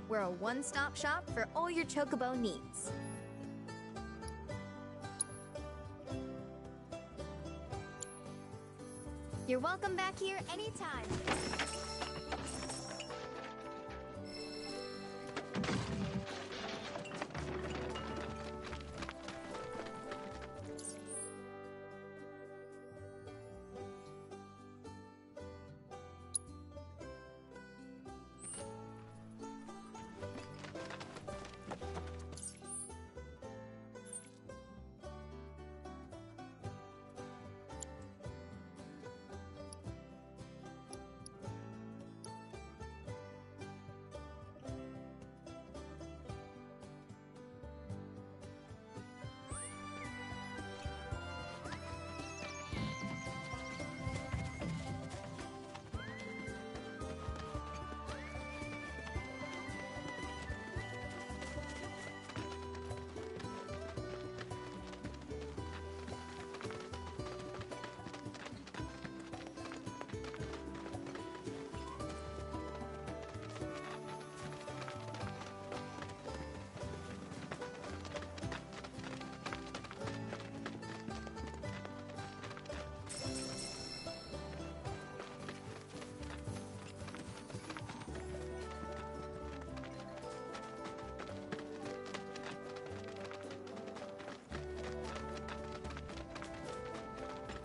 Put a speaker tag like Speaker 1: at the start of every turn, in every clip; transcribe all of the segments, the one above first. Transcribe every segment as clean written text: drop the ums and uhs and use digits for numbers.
Speaker 1: We're a one-stop shop for all your chocobo needs. You're welcome back here anytime.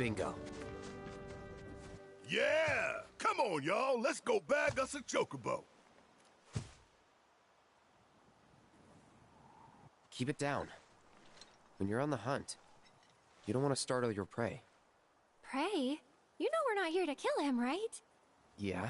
Speaker 2: Bingo.
Speaker 3: Yeah! Come on, y'all. Let's go bag us a chocobo.
Speaker 2: Keep it down. When you're on the hunt, you don't want to startle your prey.
Speaker 4: Prey? You know we're not here to kill him, right?
Speaker 2: Yeah?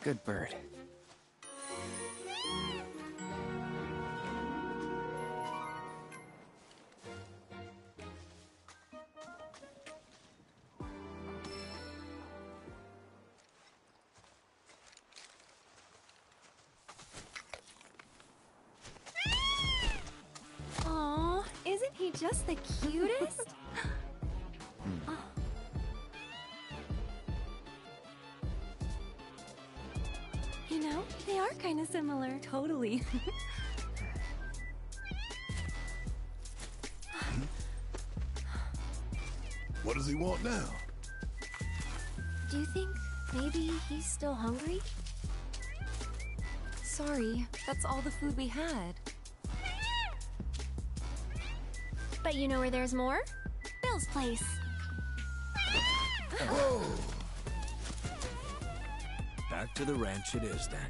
Speaker 2: Good bird.
Speaker 4: Aw, isn't he just the cutest? Oh. You know, they are kind of similar. Totally.
Speaker 3: What does he want now?
Speaker 4: Do you think maybe he's still hungry? Sorry, that's all the food we had. But you know where there's more? Bill's place.
Speaker 3: Whoa!
Speaker 5: Back to the ranch it is, then.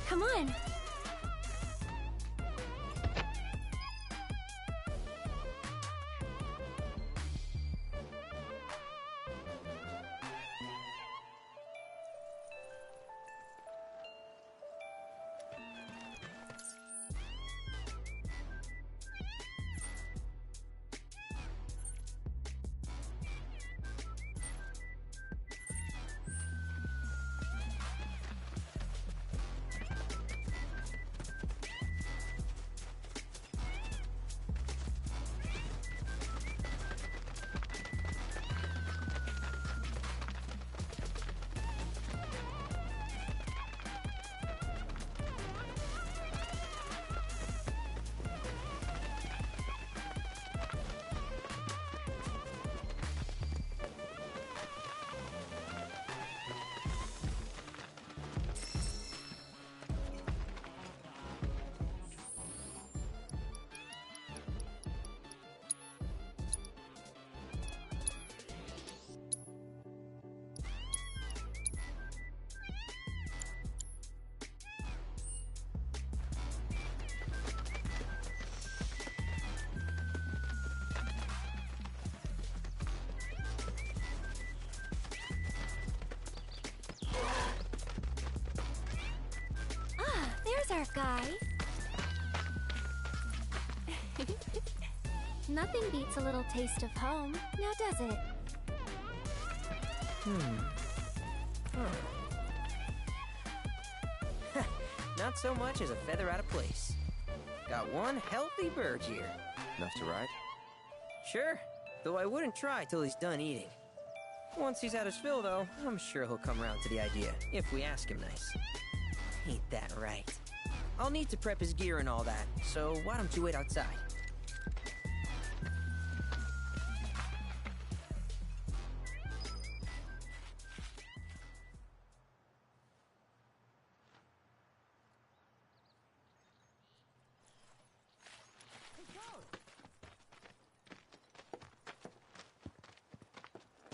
Speaker 4: Come on. There's our guy. Nothing beats a little taste of home, now does it?
Speaker 6: Not so much as a feather out of place. Got one healthy bird here.
Speaker 2: Enough to ride?
Speaker 6: Sure, though I wouldn't try till he's done eating. Once he's had his fill, though, I'm sure he'll come around to the idea, if we ask him nice. Ain't that right? I'll need to prep his gear and all that, so why don't you wait outside?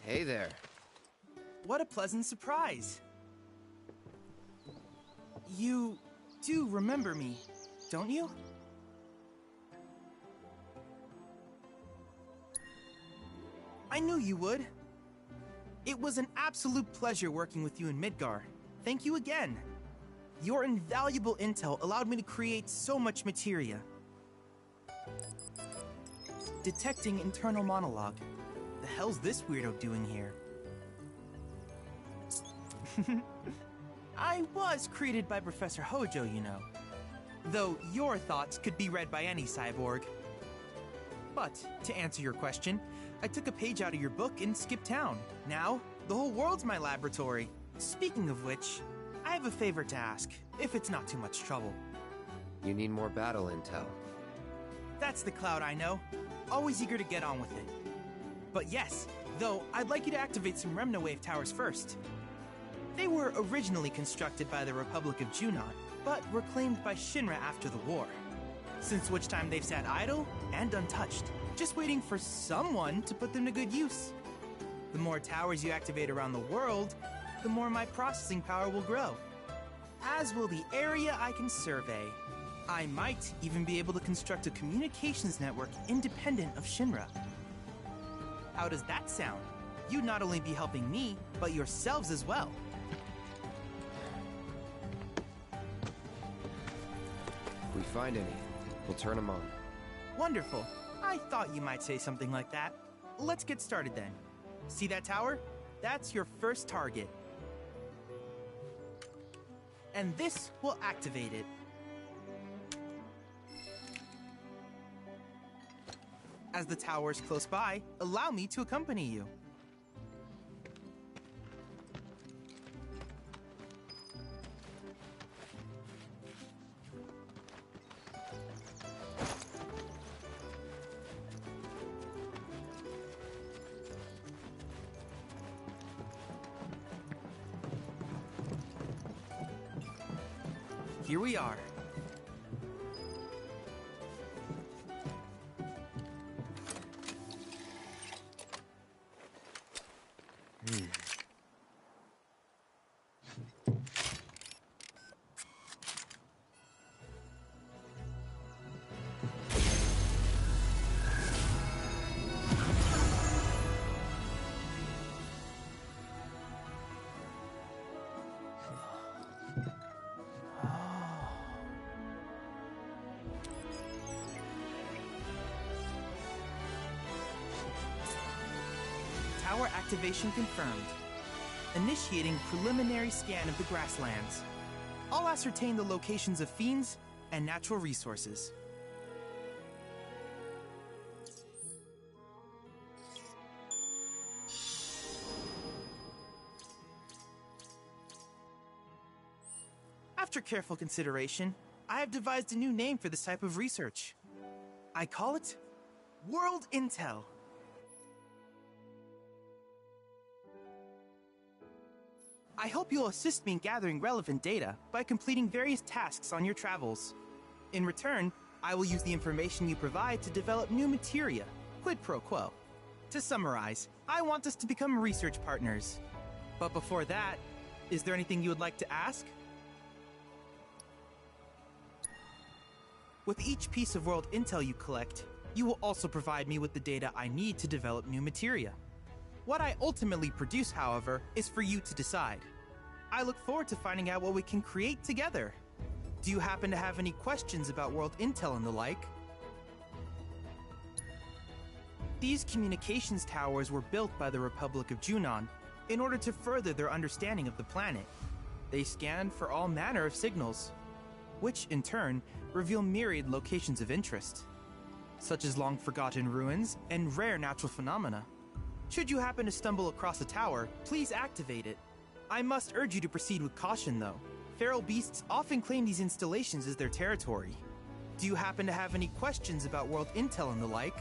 Speaker 2: Hey there.
Speaker 7: What a pleasant surprise. You do remember me, don't you? I knew you would. It was an absolute pleasure working with you in Midgar. Thank you again. Your invaluable intel allowed me to create so much materia. Detecting internal monologue. The hell's this weirdo doing here? I was created by Professor Hojo, you know. Though your thoughts could be read by any cyborg. But, to answer your question, I took a page out of your book and skipped town. Now, the whole world's my laboratory. Speaking of which, I have a favor to ask, if it's not too much trouble.
Speaker 2: You need more battle intel.
Speaker 7: That's the Cloud I know. Always eager to get on with it. But yes, though I'd like you to activate some Remnawave towers first. They were originally constructed by the Republic of Junon, but were claimed by Shinra after the war. Since which time they've sat idle and untouched, just waiting for someone to put them to good use. The more towers you activate around the world, the more my processing power will grow. As will the area I can survey. I might even be able to construct a communications network independent of Shinra. How does that sound? you'd not only be helping me, but yourselves as well.
Speaker 2: If we find any, we'll turn them on.
Speaker 7: Wonderful. I thought you might say something like that. Let's get started then. See that tower? That's your first target. And this will activate it. As the tower is close by, allow me to accompany you. Here we are. Tower activation confirmed. Initiating preliminary scan of the grasslands. I'll ascertain the locations of fiends and natural resources. After careful consideration, I have devised a new name for this type of research. I call it World Intel. I hope you'll assist me in gathering relevant data by completing various tasks on your travels. In return, I will use the information you provide to develop new materia, quid pro quo. To summarize, I want us to become research partners. But before that, is there anything you would like to ask? With each piece of world intel you collect, you will also provide me with the data I need to develop new materia. What I ultimately produce, however, is for you to decide. I look forward to finding out what we can create together. Do you happen to have any questions about world intel and the like? These communications towers were built by the Republic of Junon in order to further their understanding of the planet. They scan for all manner of signals, which in turn reveal myriad locations of interest, such as long-forgotten ruins and rare natural phenomena. Should you happen to stumble across a tower, please activate it. I must urge you to proceed with caution, though. Feral beasts often claim these installations as their territory. Do you happen to have any questions about world intel and the like?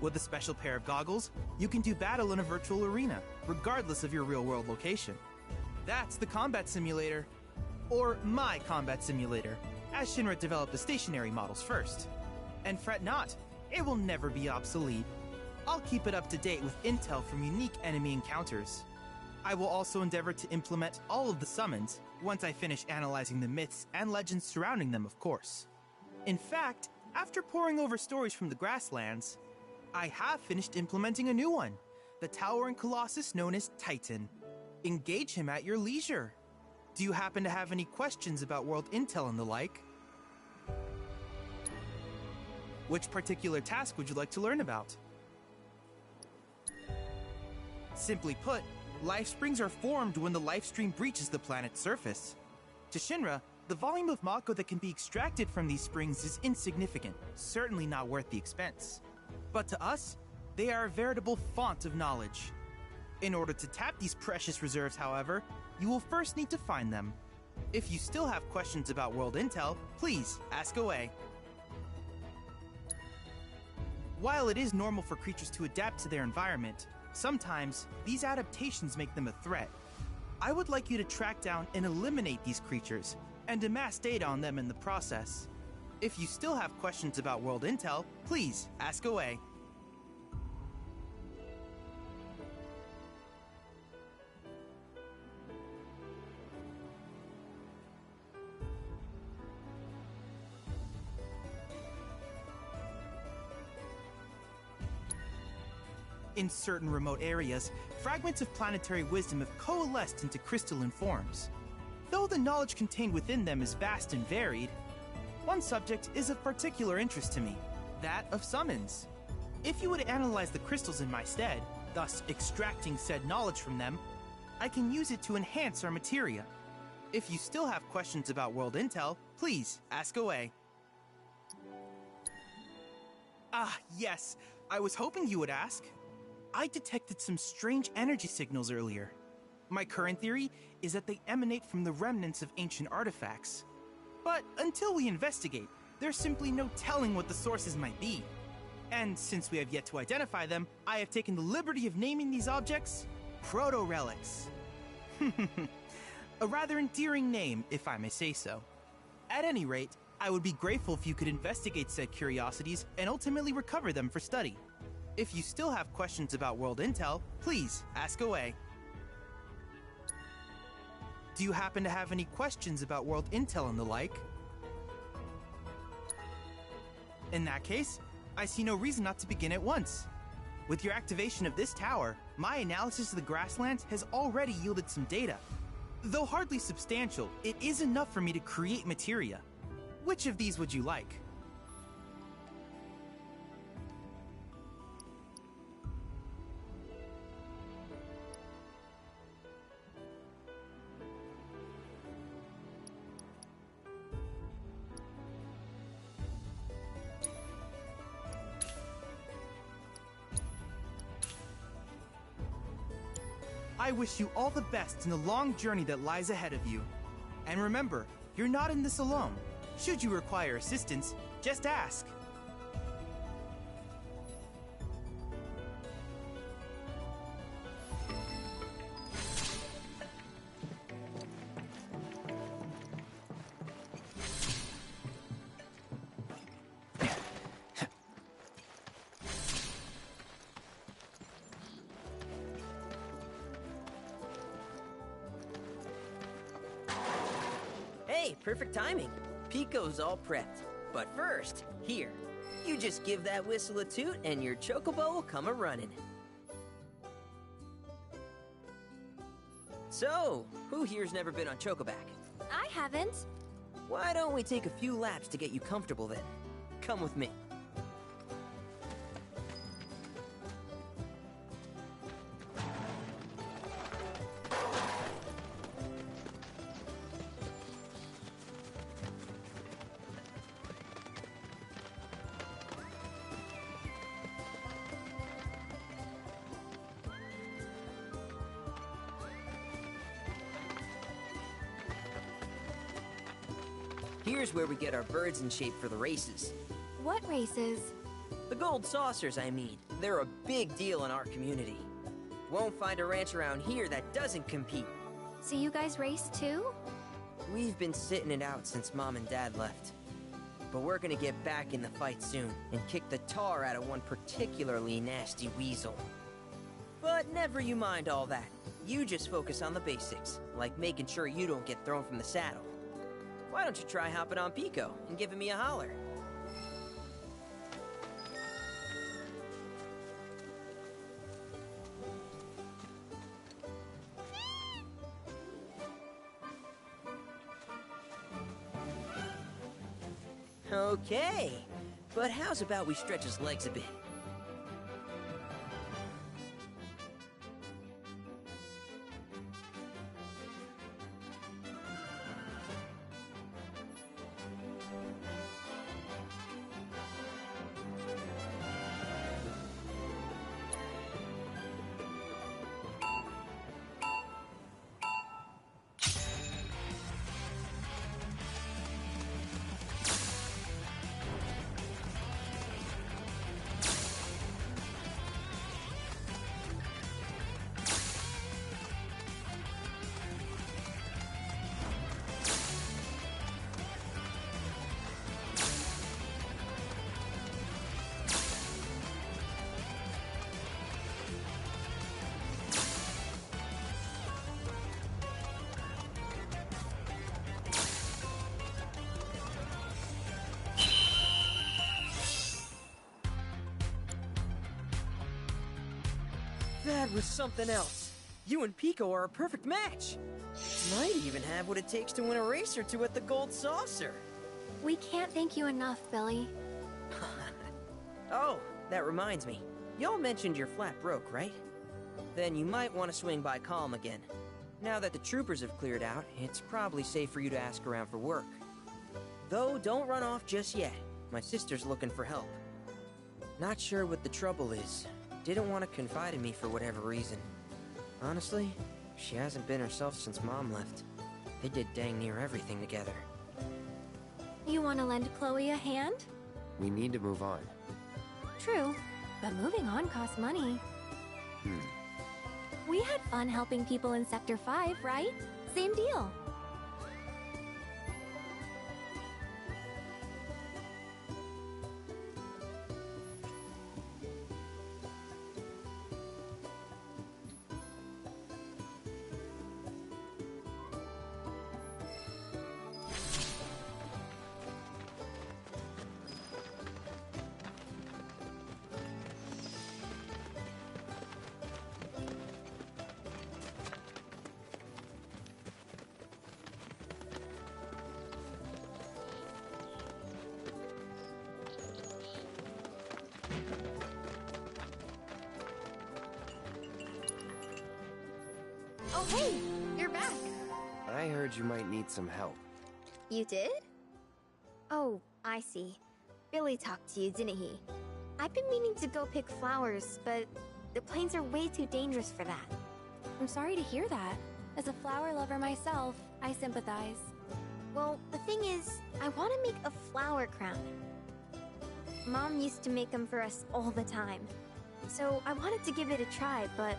Speaker 7: With a special pair of goggles, you can do battle in a virtual arena, regardless of your real-world location. That's the combat simulator. Or my combat simulator, as Shinra developed the stationary models first. And fret not, it will never be obsolete. I'll keep it up to date with intel from unique enemy encounters. I will also endeavor to implement all of the summons, once I finish analyzing the myths and legends surrounding them, of course. In fact, after poring over stories from the grasslands, I have finished implementing a new one, the towering colossus known as Titan. Engage him at your leisure. Do you happen to have any questions about world intel and the like? Which particular task would you like to learn about? Simply put, life springs are formed when the life stream breaches the planet's surface. To Shinra, the volume of Mako that can be extracted from these springs is insignificant, certainly not worth the expense. But to us, they are a veritable font of knowledge. In order to tap these precious reserves, however, you will first need to find them. If you still have questions about world intel, please ask away. While it is normal for creatures to adapt to their environment, sometimes these adaptations make them a threat. I would like you to track down and eliminate these creatures, and amass data on them in the process. If you still have questions about world intel, please ask away. In certain remote areas, fragments of planetary wisdom have coalesced into crystalline forms. Though the knowledge contained within them is vast and varied, one subject is of particular interest to me, that of summons. If you would analyze the crystals in my stead, thus extracting said knowledge from them, I can use it to enhance our materia. If you still have questions about world intel, please ask away. Ah, yes, I was hoping you would ask. I detected some strange energy signals earlier. My current theory is that they emanate from the remnants of ancient artifacts. But until we investigate, there's simply no telling what the sources might be. And since we have yet to identify them, I have taken the liberty of naming these objects proto-relics. A rather endearing name, if I may say so. At any rate, I would be grateful if you could investigate said curiosities and ultimately recover them for study. If you still have questions about world intel, please ask away. Do you happen to have any questions about world intel and the like? In that case, I see no reason not to begin at once. With your activation of this tower, my analysis of the grasslands has already yielded some data. Though hardly substantial, it is enough for me to create materia. Which of these would you like? I wish you all the best in the long journey that lies ahead of you. And remember, you're not in this alone. Should you require assistance, just ask.
Speaker 6: Hey, perfect timing. Pico's all prepped. But first, here, you just give that whistle a toot and your chocobo will come a-running. So, who here's never been on Chocoback?
Speaker 4: I haven't.
Speaker 6: Why don't we take a few laps to get you comfortable then? Come with me. Here's where we get our birds in shape for the races.
Speaker 4: What races?
Speaker 6: The gold saucers, I mean. They're a big deal in our community. Won't find a ranch around here that doesn't compete.
Speaker 4: So you guys race too?
Speaker 6: We've been sitting it out since Mom and Dad left. But we're gonna get back in the fight soon and kick the tar out of one particularly nasty weasel. But never you mind all that. You just focus on the basics, like making sure you don't get thrown from the saddle. Why don't you try hopping on Pico and giving me a holler? Okay, but how's about we stretch his legs a bit? That was something else. You and Pico are a perfect match. Might even have what it takes to win a race or two at the Gold Saucer.
Speaker 4: We can't thank you enough, Billy.
Speaker 6: Oh, that reminds me. Y'all mentioned you're flat broke, right? Then you might want to swing by Calm again. Now that the troopers have cleared out, it's probably safe for you to ask around for work. Though, don't run off just yet. My sister's looking for help. Not sure what the trouble is. Didn't want to confide in me for whatever reason. Honestly, she hasn't been herself since Mom left. They did dang near everything together.
Speaker 4: You want to lend Chloe a hand?
Speaker 2: We need to move on.
Speaker 4: True, but moving on costs money. We had fun helping people in Sector 5, right? Same deal.
Speaker 1: Oh, hey! You're back.
Speaker 2: I heard you might need some help.
Speaker 1: You did? Oh, I see. Billy talked to you, didn't he? I've been meaning to go pick flowers, but the plains are way too dangerous for that.
Speaker 4: I'm sorry to hear that. As a flower lover myself, I sympathize.
Speaker 1: Well, the thing is, I want to make a flower crown. Mom used to make them for us all the time. So I wanted to give it a try, but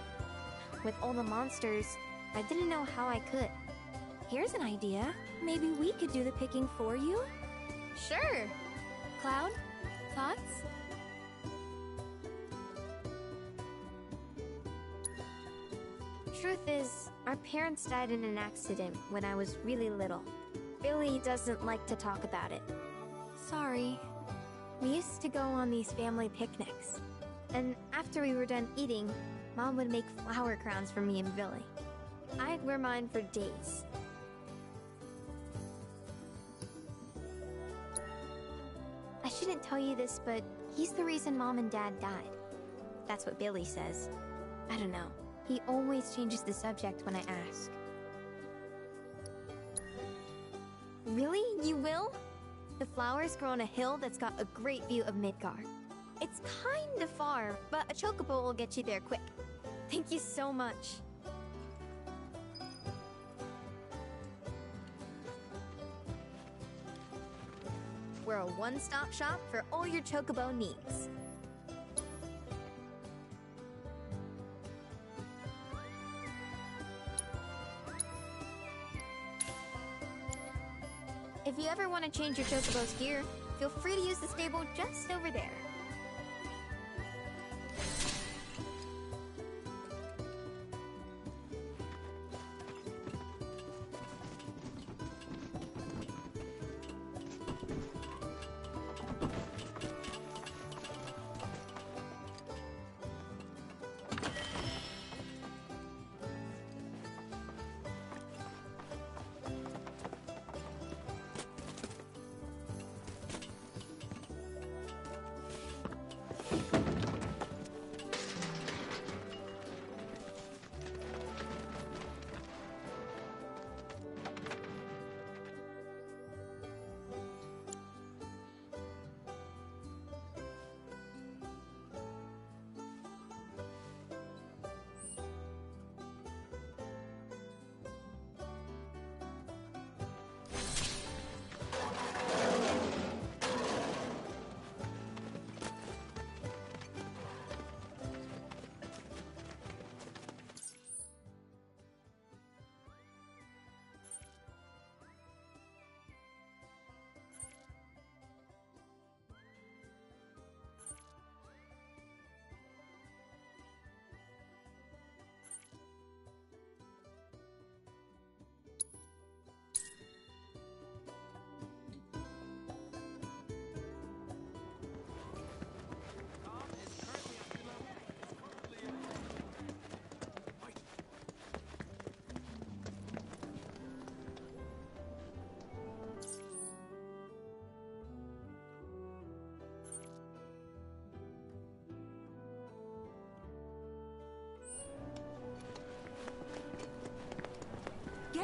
Speaker 1: with all the monsters, I didn't know how I could.
Speaker 4: Here's an idea. Maybe we could do the picking for you?
Speaker 1: Sure!
Speaker 4: Cloud, thoughts?
Speaker 1: Truth is, our parents died in an accident when I was really little. Billy doesn't like to talk about it.
Speaker 4: Sorry.
Speaker 1: We used to go on these family picnics. And after we were done eating, Mom would make flower crowns for me and Billy. I'd wear mine for days. I shouldn't tell you this, but he's the reason Mom and Dad died. That's what Billy says. I don't know. He always changes the subject when I ask. Really? You will? The flowers grow on a hill that's got a great view of Midgar. It's kinda far, but a chocobo will get you there quick. Thank you so much. We're a one-stop shop for all your chocobo needs. If you ever want to change your chocobo's gear, feel free to use the stable just over there.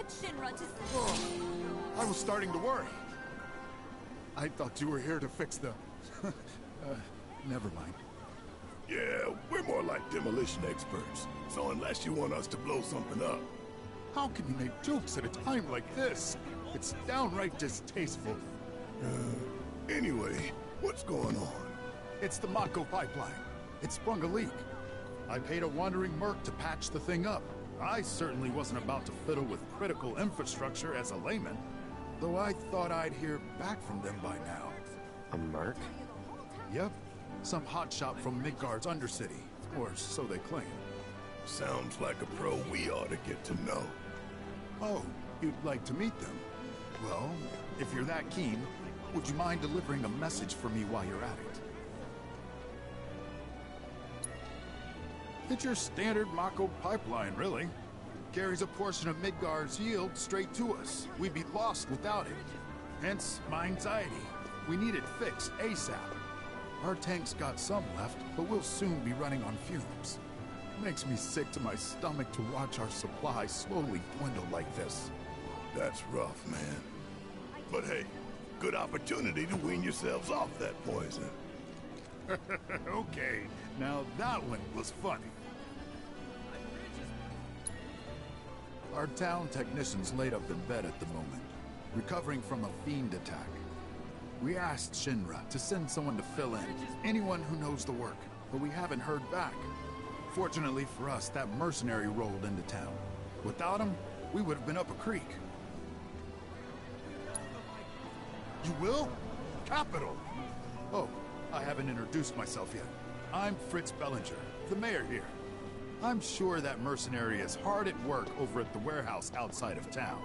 Speaker 4: Get Shinra to school.
Speaker 3: I was starting to worry. I thought you were here to fix the... never mind. Yeah, we're more like demolition experts. So unless you want us to blow something up... How can you make jokes at a time like this? It's downright distasteful. Anyway, what's going on? It's the Mako pipeline. It sprung a leak. I paid a wandering merc to patch the thing up. I certainly wasn't about to fiddle with critical infrastructure as a layman, though I thought I'd hear back from them by now.
Speaker 2: A merc?
Speaker 3: Yep, some hotshot from Midgard's Undercity, or so they claim. Sounds like a pro we ought to get to know. Oh, you'd like to meet them? Well, if you're that keen, would you mind delivering a message for me while you're at it? It's your standard Mako pipeline, really. Carries a portion of Midgard's yield straight to us. We'd be lost without it. Hence, my anxiety. We need it fixed ASAP. Our tank's got some left, but we'll soon be running on fumes. Makes me sick to my stomach to watch our supply slowly dwindle like this. That's rough, man. But hey, good opportunity to wean yourselves off that poison. Okay, now that one was funny. Our town technician's laid up in bed at the moment, recovering from a fiend attack. We asked Shinra to send someone to fill in, anyone who knows the work, but we haven't heard back. Fortunately for us, that mercenary rolled into town. Without him, we would have been up a creek. You will? Capital! Oh, I haven't introduced myself yet. I'm Fritz Bellinger, the mayor here. I'm sure that mercenary is hard at work over at the warehouse outside of town.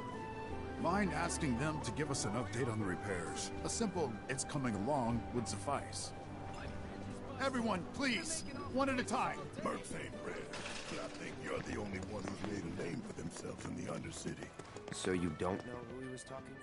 Speaker 3: Mind asking them to give us an update on the repairs? A simple, "it's coming along," would suffice. Everyone, please, one at a time. Mercs ain't rare, but I think you're the only one who's made a name for themselves in the Undercity.
Speaker 2: So you don't know who he was talking?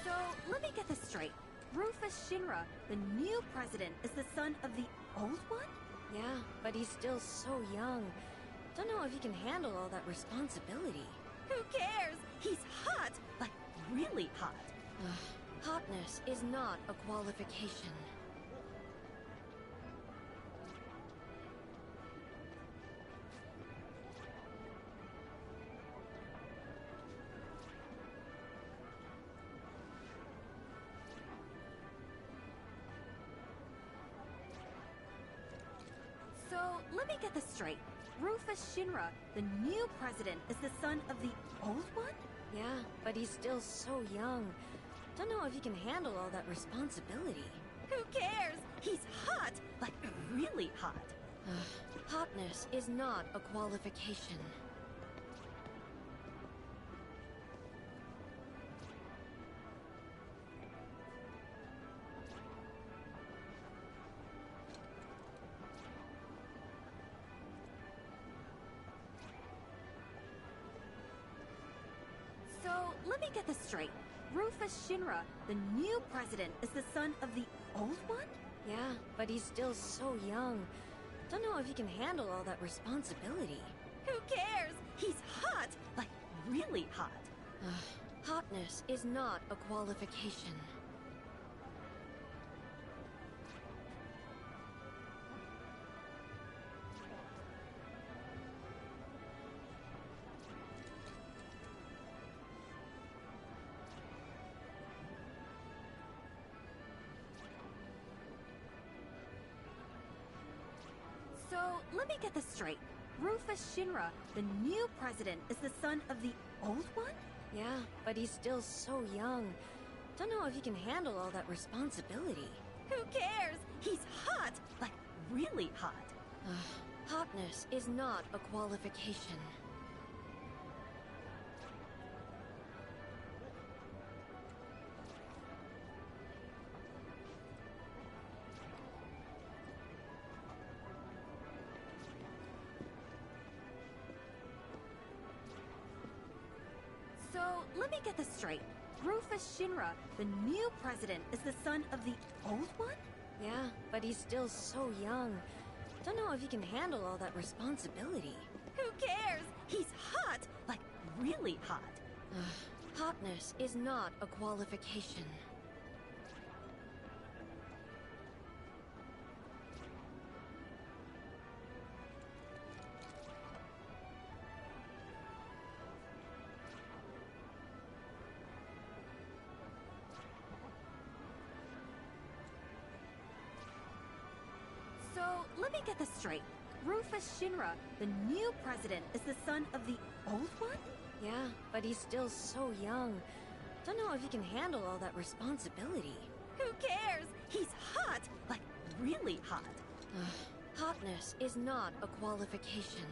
Speaker 4: So, let me get this straight. Rufus Shinra, the new president, is the son of the old one?
Speaker 1: Yeah, but he's still so young. Don't know if he can handle all that responsibility.
Speaker 4: Who cares? He's hot, like really hot.
Speaker 1: Hotness is not a qualification.
Speaker 4: So, let me get this straight. Rufus Shinra, the new president, is the son of the old one?
Speaker 1: Yeah, but he's still so young. Don't know if he can handle all that responsibility.
Speaker 4: Who cares? He's hot, like really hot.
Speaker 1: Hotness is not a qualification.
Speaker 4: So, let me get this straight. Rufus Shinra, the new president, is the son of the old one?
Speaker 1: Yeah, but he's still so young. Don't know if he can handle all that responsibility.
Speaker 4: Who cares? He's hot, like really hot.
Speaker 1: Hotness is not a qualification.
Speaker 4: So, let me get this straight. Rufus Shinra, the new president, is the son of the old one?
Speaker 1: Yeah, but he's still so young. Don't know if he can handle all that responsibility.
Speaker 4: Who cares? He's hot, like really hot.
Speaker 1: Hotness is not a qualification.
Speaker 4: So, let me get this straight. Rufus Shinra, the new president, is the son of the old one?
Speaker 1: Yeah, but he's still so young. Don't know if he can handle all that responsibility.
Speaker 4: Who cares? He's hot! Like, really hot.
Speaker 1: Hotness is not a qualification.
Speaker 4: So, let me get this straight. Rufus Shinra, the new president, is the son of the old one?
Speaker 1: Yeah, but he's still so young. Don't know if he can handle all that responsibility.
Speaker 4: Who cares? He's hot! Like, really hot.
Speaker 1: Hotness is not a qualification.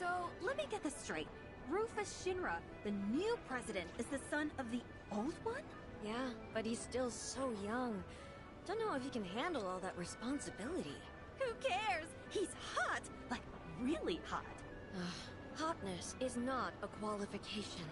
Speaker 4: So, let me get this straight. Rufus Shinra, the new president, is the son of the old one?
Speaker 1: Yeah, but he's still so young. Don't know if he can handle all that responsibility.
Speaker 4: Who cares? He's hot! Like, really hot.
Speaker 1: Hotness is not a qualification.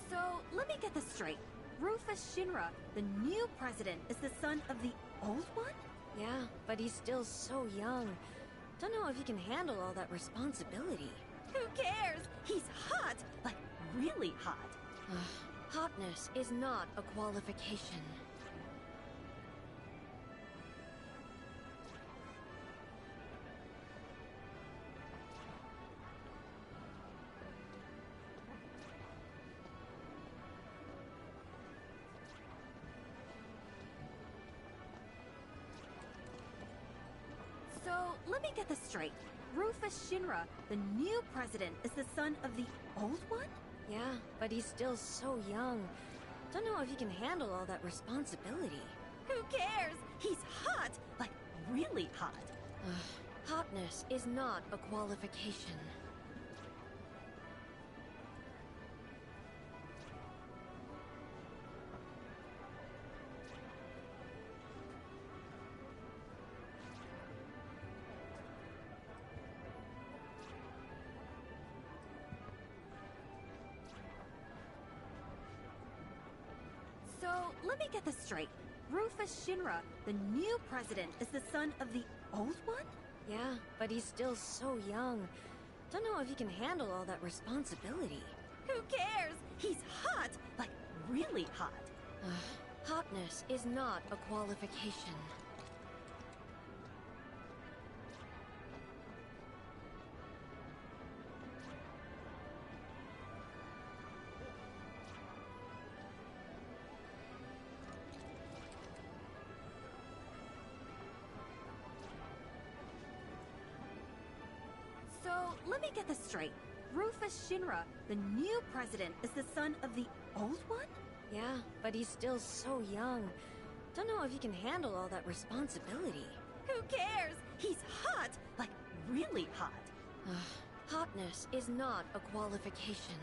Speaker 4: So, let me get this straight. Rufus Shinra, the new president, is the son of the old one?
Speaker 1: Yeah, but he's still so young. Don't know if he can handle all that responsibility.
Speaker 4: Who cares? He's hot! Like, really hot.
Speaker 1: Hotness is not a qualification.
Speaker 4: So, let me get this straight. Rufus Shinra, the new president, is the son of the old one?
Speaker 1: Yeah, but he's still so young. Don't know if he can handle all that responsibility.
Speaker 4: Who cares? He's hot! Like, really hot.
Speaker 1: Hotness is not a qualification.
Speaker 4: So, let me get this straight. Rufus Shinra, the new president, is the son of the old one?
Speaker 1: Yeah, but he's still so young. Don't know if he can handle all that responsibility.
Speaker 4: Who cares? He's hot! Like, really hot.
Speaker 1: Hotness is not a qualification.
Speaker 4: So, let me get this straight. Rufus Shinra, the new president, is the son of the old one?
Speaker 1: Yeah, but he's still so young. Don't know if he can handle all that responsibility.
Speaker 4: Who cares? He's hot! Like, really hot.
Speaker 1: Hotness is not a qualification.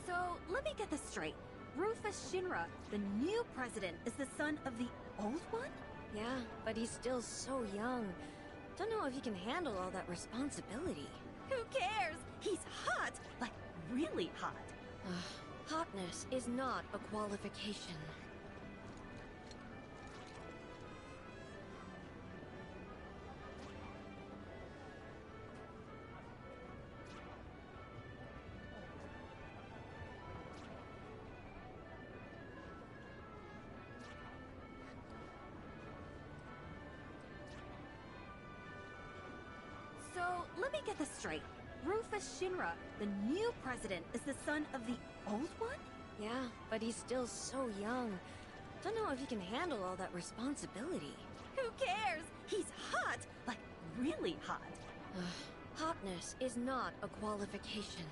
Speaker 4: So, let me get this straight. Rufus Shinra, the new president, is the son of the old one?
Speaker 1: Yeah, but he's still so young. Don't know if he can handle all that responsibility.
Speaker 4: Who cares? He's hot! Like, really hot.
Speaker 1: Hotness is not a qualification.
Speaker 4: let me get this straight. Rufus Shinra, the new president, is the son of the old one?
Speaker 1: Yeah, but he's still so young. Don't know if he can handle all that responsibility.
Speaker 4: Who cares? He's hot! Like, really hot.
Speaker 1: Hotness is not a qualification.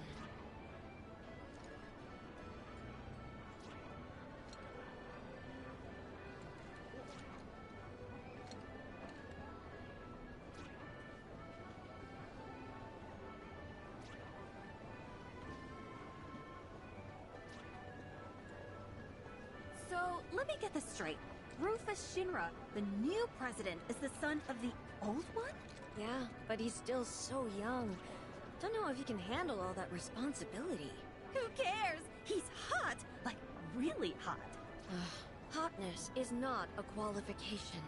Speaker 4: So, let me get this straight. Rufus Shinra, the new president, is the son of the old one?
Speaker 1: Yeah, but he's still so young. Don't know if he can handle all that responsibility.
Speaker 4: Who cares? He's hot! Like, really hot.
Speaker 1: Hotness is not a qualification.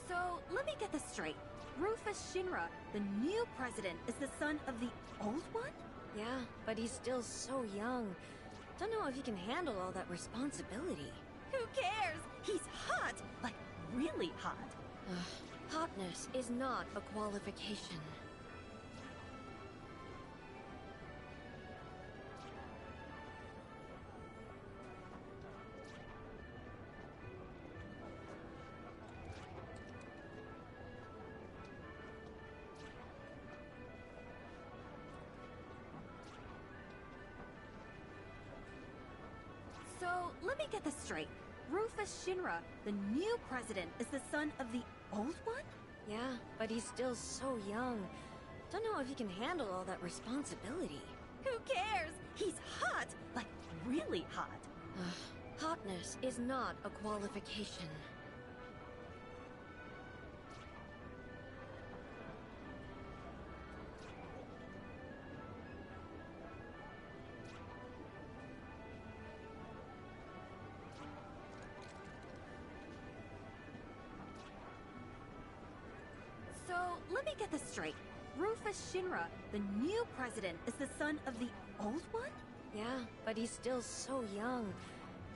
Speaker 4: So, let me get this straight. Rufus Shinra, the new president, is the son of the old one?
Speaker 1: Yeah, but he's still so young. Don't know if he can handle all that responsibility.
Speaker 4: Who cares? He's hot! Like, really hot.
Speaker 1: Hotness is not a qualification.
Speaker 4: So, let me get this straight. Rufus Shinra, the new president, is the son of the old one?
Speaker 1: Yeah, but he's still so young. Don't know if he can handle all that responsibility.
Speaker 4: Who cares? He's hot! Like, really hot.
Speaker 1: Hotness is not a qualification.
Speaker 4: So, let me get this straight. Rufus Shinra, the new president, is the son of the old one?
Speaker 1: Yeah, but he's still so young.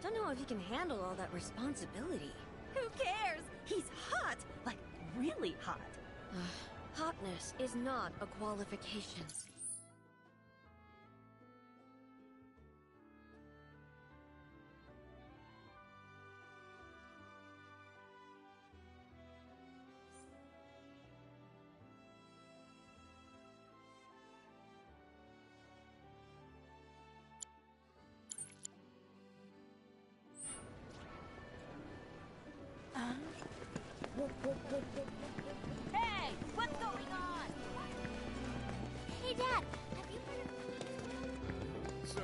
Speaker 1: Don't know if he can handle all that responsibility.
Speaker 4: Who cares? He's hot! Like, really hot.
Speaker 1: Hotness is not a qualification.
Speaker 4: Hey! What's going on?
Speaker 8: Hey, Dad, have you heard of...
Speaker 3: So,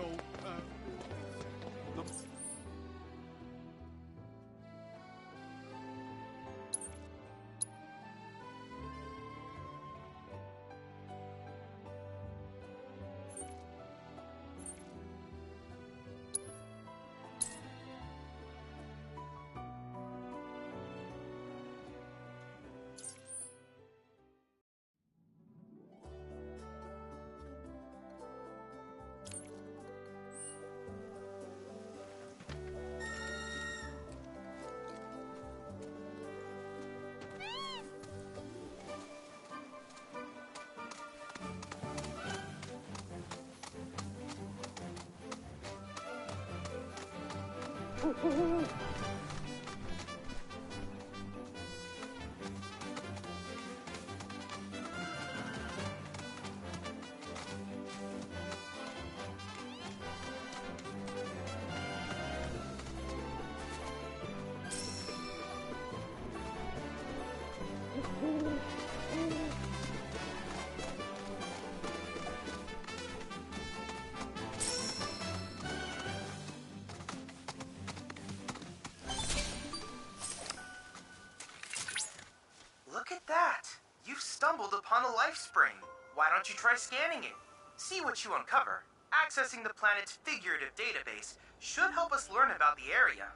Speaker 7: Look at that! You've stumbled upon a life spring. Why don't you try scanning it? See what you uncover. Accessing the planet's figurative database should help us learn about the area.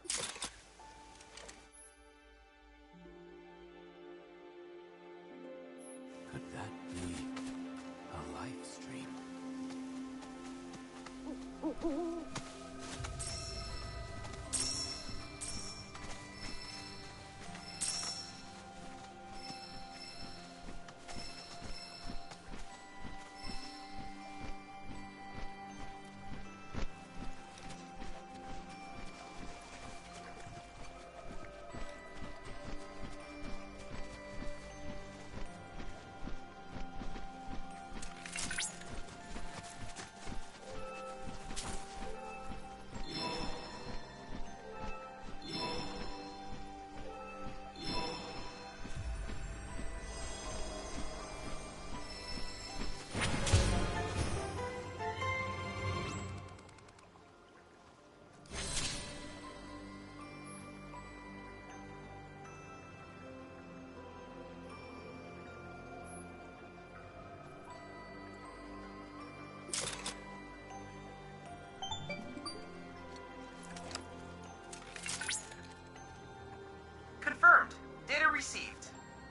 Speaker 7: Confirmed. Data received.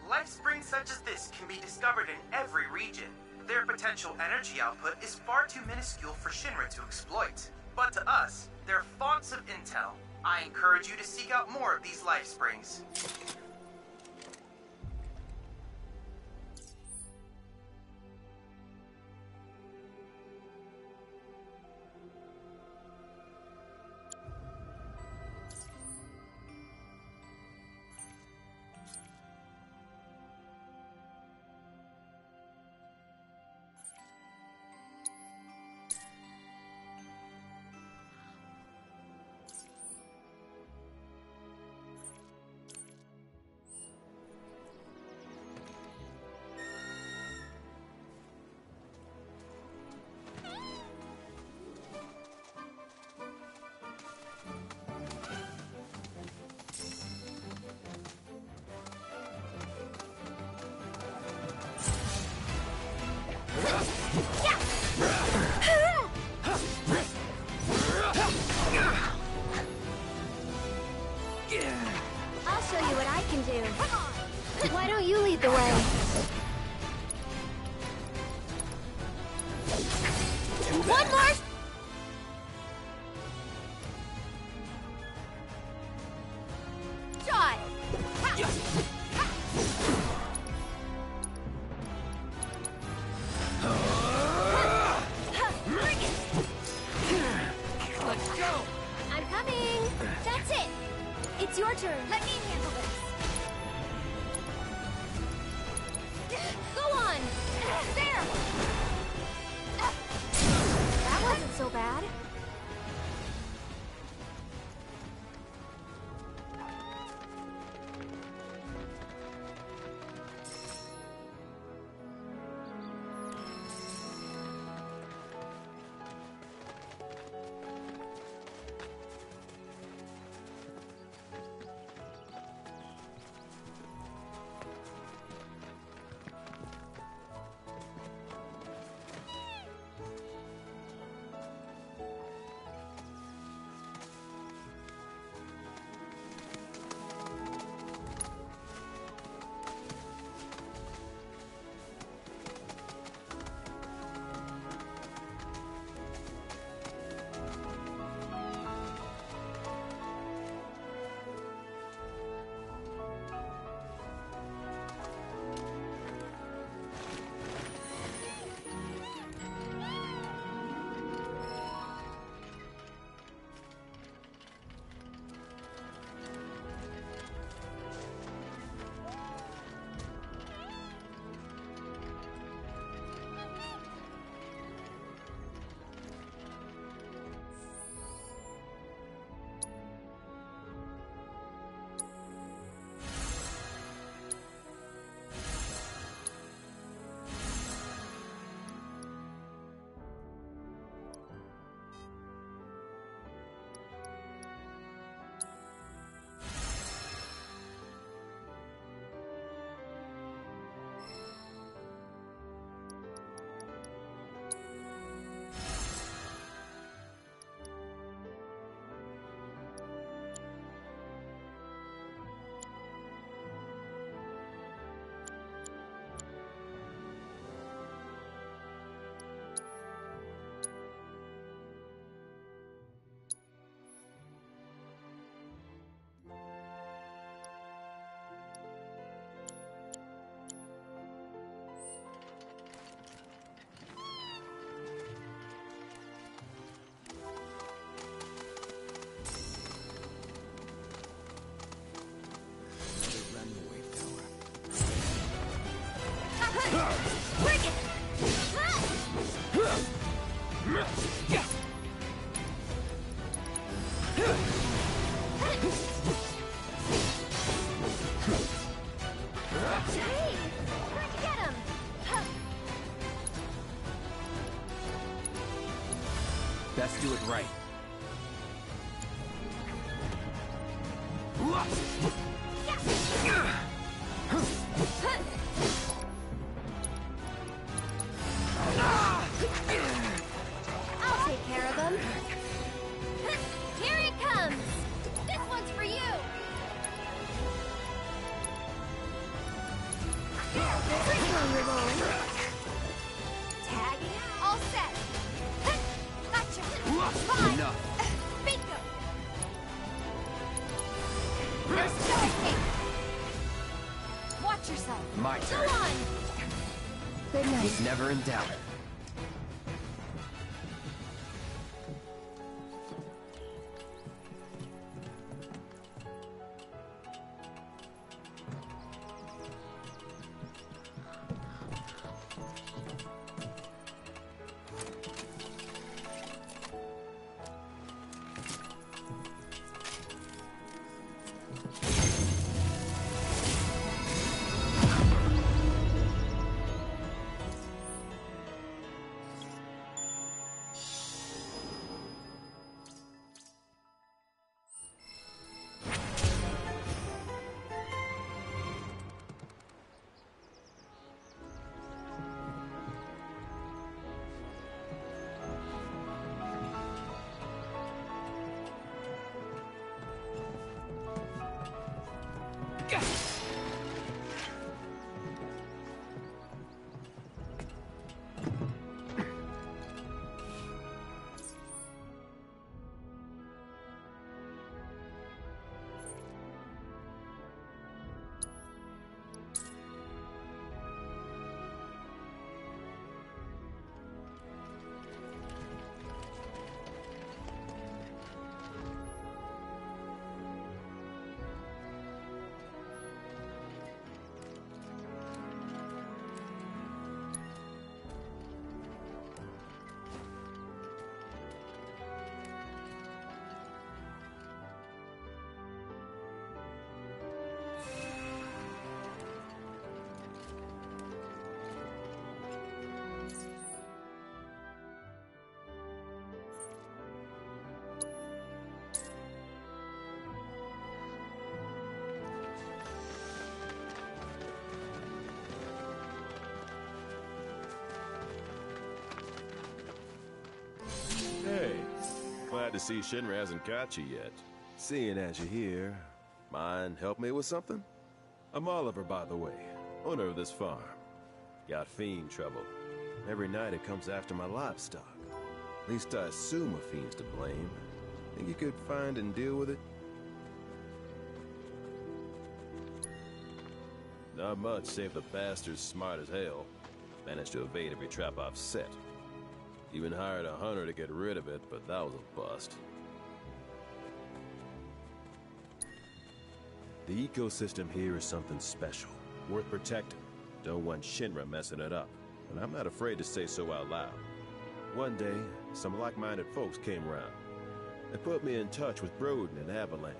Speaker 7: Life springs such as this can be discovered in every region. Their potential energy output is far too minuscule for Shinra to exploit. But to us, they're fonts of intel. I encourage you to seek out more of these life springs.
Speaker 1: I'll show you what I can do. Why don't you lead the way? One more! Shot! Let's go! I'm coming! That's it! It's your turn. Let me handle this. Go on! There! That wasn't so bad.
Speaker 8: Hey! Where'd you get him?
Speaker 2: Best do it right.
Speaker 8: I'll take care of him. Here he comes! This one's for you! Tagging, all set. Gotcha. Fine.
Speaker 2: Enough.
Speaker 8: Bingo. There's no escape. Watch yourself.
Speaker 2: My
Speaker 8: Go
Speaker 2: turn.
Speaker 8: on. Good night.
Speaker 2: He's never in doubt.
Speaker 9: Hey, glad to see Shinra hasn't got you yet. Seeing as you're here, mind help me with something? I'm Oliver, by the way, owner of this farm. Got fiend trouble. Every night it comes after my livestock. At least I assume a fiend's to blame. Think you could find and deal with it? Not much, save the bastard's smart as hell. Managed to evade every trap I've set. Even hired a hunter to get rid of it, but that was a bust. The ecosystem here is something special, worth protecting. Don't want Shinra messing it up, and I'm not afraid to say so out loud. One day, some like-minded folks came around. They put me in touch with Broden and Avalanche.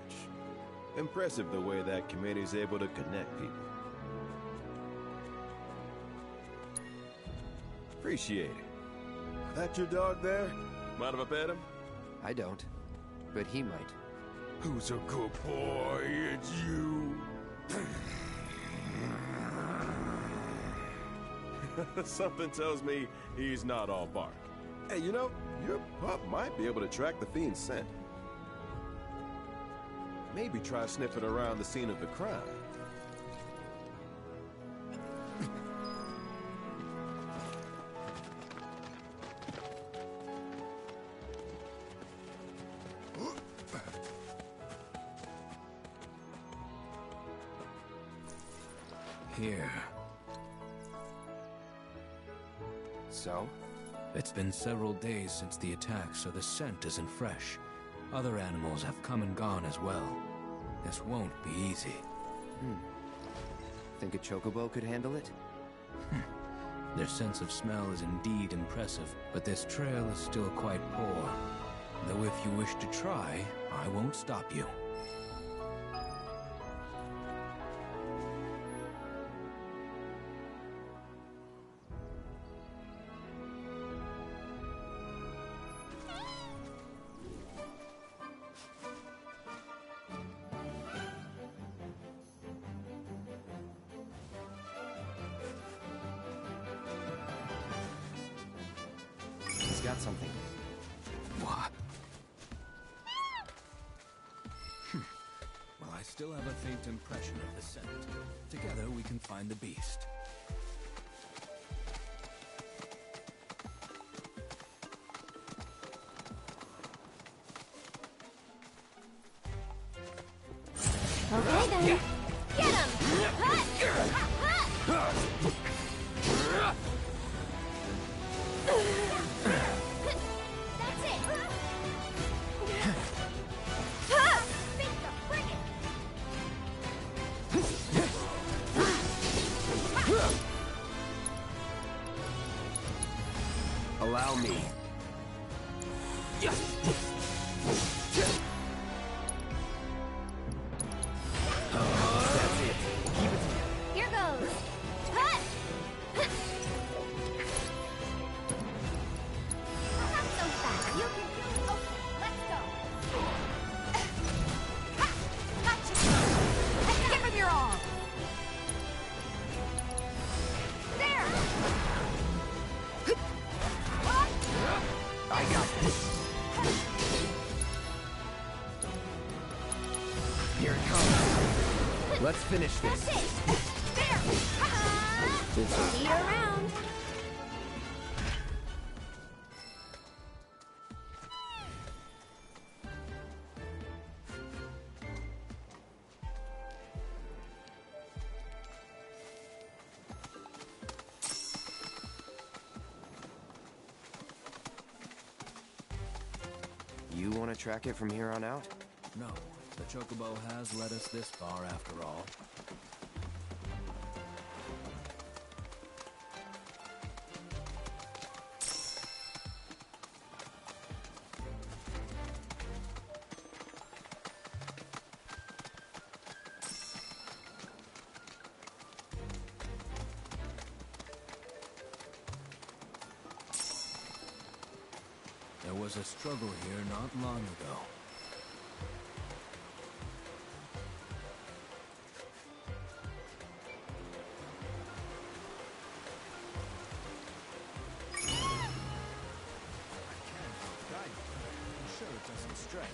Speaker 9: Impressive the way that community's able to connect people. Appreciate it. That your dog there? Mind if I pet him?
Speaker 2: I don't, but he might.
Speaker 9: Who's a good boy? It's you. Something tells me he's not all bark. Hey, you know, your pup might be able to track the fiend's scent. Maybe try sniffing around the scene of the crime.
Speaker 5: Here.
Speaker 2: So?
Speaker 5: It's been several days since the attack, so the scent isn't fresh. Other animals have come and gone as well. This won't be easy.
Speaker 2: Think a chocobo could handle it?
Speaker 5: Their sense of smell is indeed impressive, but this trail is still quite poor. Though if you wish to try, I won't stop you.
Speaker 2: He's got something.
Speaker 5: What? Well, I still have a faint impression of the scent. Together we can find the beast.
Speaker 8: Okay then. Get him! That's it! Bingo! Bring it!
Speaker 2: Allow me. That's it. Keep it.
Speaker 8: Here goes! Not so fast. You can do it. Okay, let's go. Gotcha! Give him your all! There!
Speaker 2: I got this. Here it comes. Let's finish this.
Speaker 8: That's it! There! Lead around.
Speaker 2: You want to track it from here on out?
Speaker 5: No, the Chocobo has led us this far after all. There was a struggle here not long ago. Ensure it doesn't stray.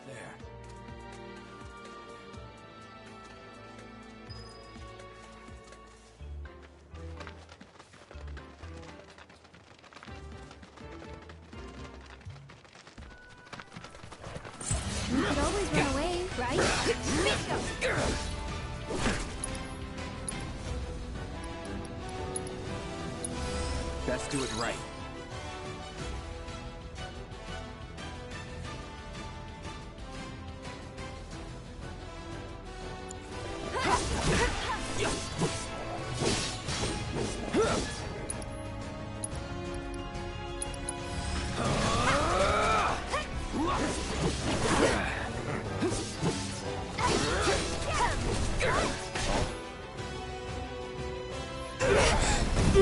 Speaker 5: There.
Speaker 8: You could always run away, right?
Speaker 2: Best do it right.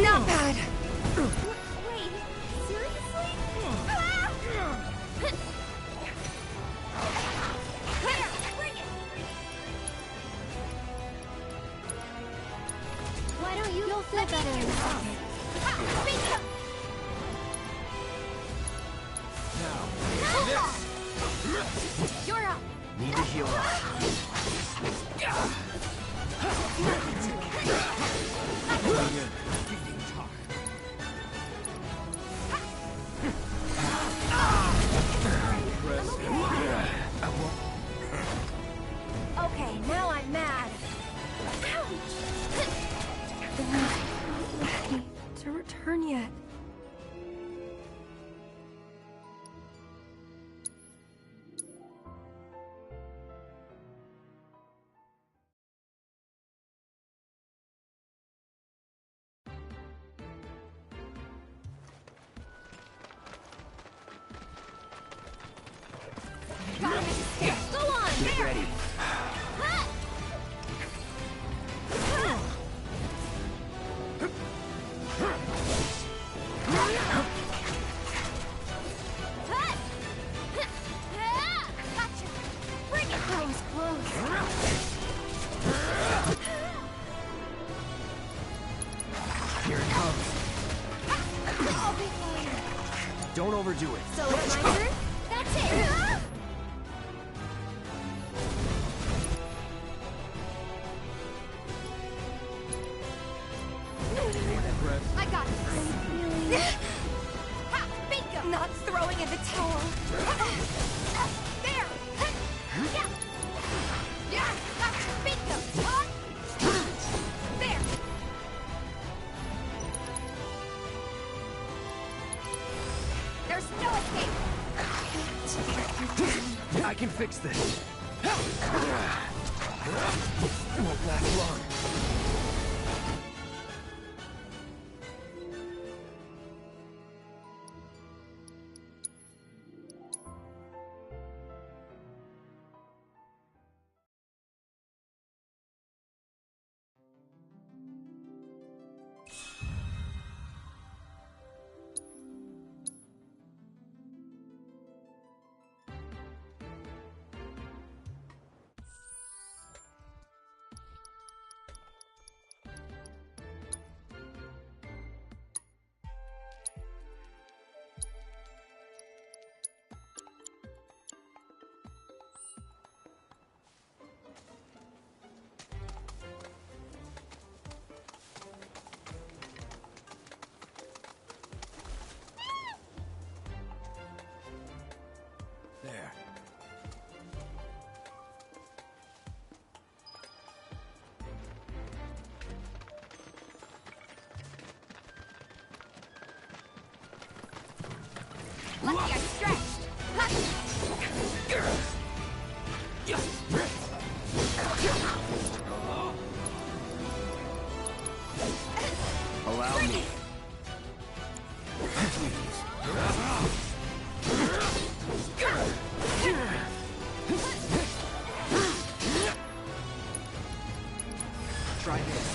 Speaker 1: Not bad.
Speaker 8: Wait, seriously? Bring it!
Speaker 1: Why don't you'll feel better in a second.
Speaker 8: Bingo! You're up!
Speaker 2: Need to heal up.
Speaker 1: Okay, now I'm mad. They're not ready to return yet.
Speaker 8: Go on!
Speaker 2: Get ready.
Speaker 8: Gotcha! Bring it!
Speaker 1: That was close.
Speaker 2: Here it comes.
Speaker 8: I'll be fine.
Speaker 2: Don't overdo it.
Speaker 1: So it's my turn?
Speaker 8: That's it! I got it! Ha! Bingo!
Speaker 1: Not throwing in the towel.
Speaker 8: There! Yeah! Yeah! Gotcha! Bingo! There! There's no escape!
Speaker 2: I can fix this. It won't last long.
Speaker 5: There.
Speaker 8: Lucky I stretched!
Speaker 2: Allow me. Try this.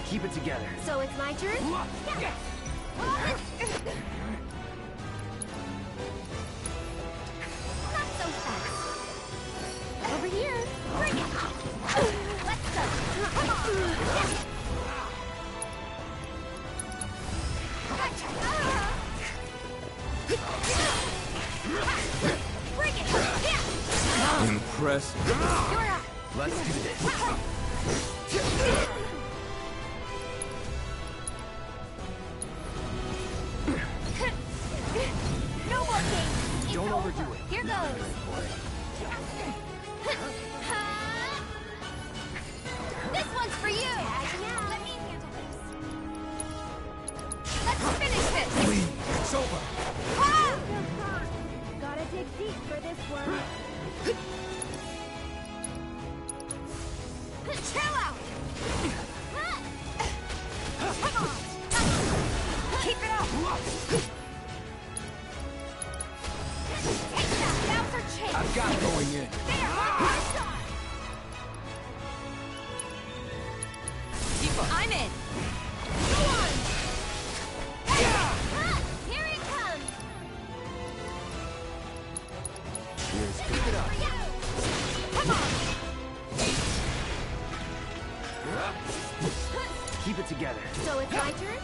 Speaker 2: Keep it together.
Speaker 1: So it's my turn?
Speaker 8: Not so fast!
Speaker 1: Over here.
Speaker 8: Bring it! Let's go! Come on! Gotcha! Bring it!
Speaker 5: Impressive.
Speaker 8: You're up!
Speaker 2: Let's do this.
Speaker 8: No more games! It's
Speaker 2: Don't
Speaker 8: over.
Speaker 2: overdo it.
Speaker 8: Here goes!
Speaker 5: I've got going in.
Speaker 8: I'm in. Go on. Here it comes.
Speaker 2: Pick it up.
Speaker 8: Come on.
Speaker 2: Keep it together.
Speaker 8: So it's my turn?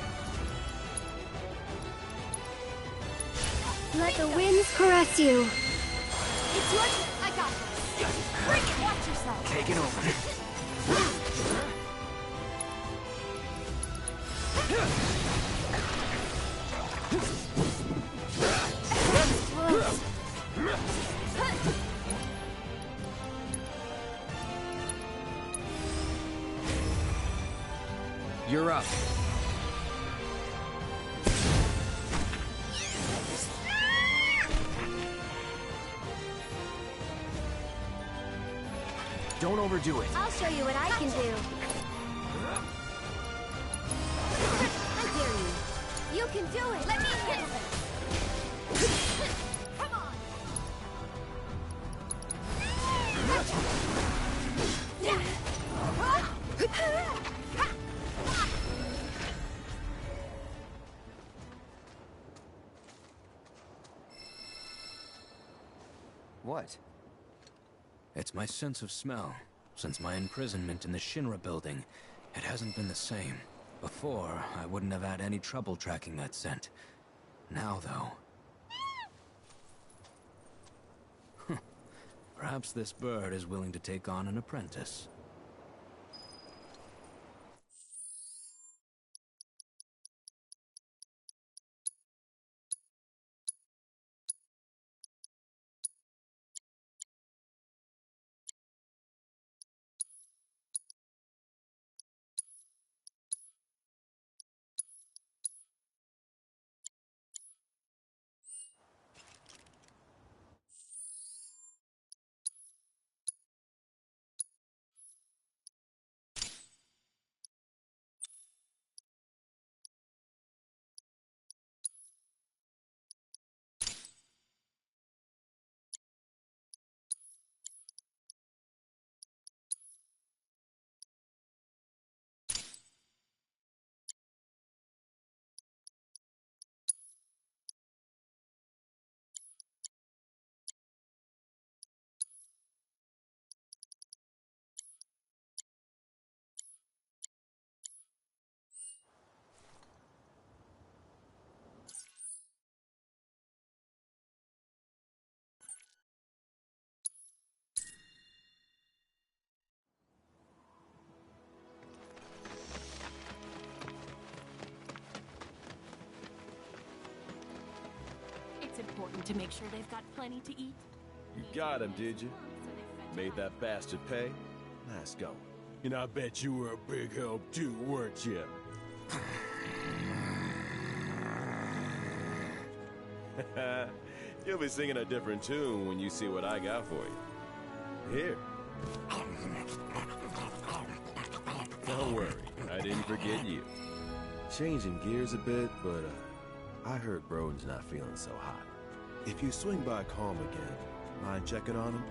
Speaker 1: Let the winds caress you.
Speaker 8: It's your turn. I got this. Bring it. Watch yourself.
Speaker 2: Take it over. You're up. Don't overdo it.
Speaker 1: I'll show you what I can do.
Speaker 8: I dare you. You can do it. Let me hit it. Come on.
Speaker 2: What?
Speaker 5: It's my sense of smell. Since my imprisonment in the Shinra building, it hasn't been the same. Before, I wouldn't have had any trouble tracking that scent. Now, though... Perhaps this bird is willing to take on an apprentice.
Speaker 10: It's important to make sure they've got plenty to eat.
Speaker 9: You got him, did you? Made that bastard pay? Nice going. And I bet you were a big help too, weren't you? You'll be singing a different tune when you see what I got for you. Here. Don't worry, I didn't forget you. Changing gears a bit, but I heard Broden's not feeling so hot. If you swing by Calm again, mind checking on him?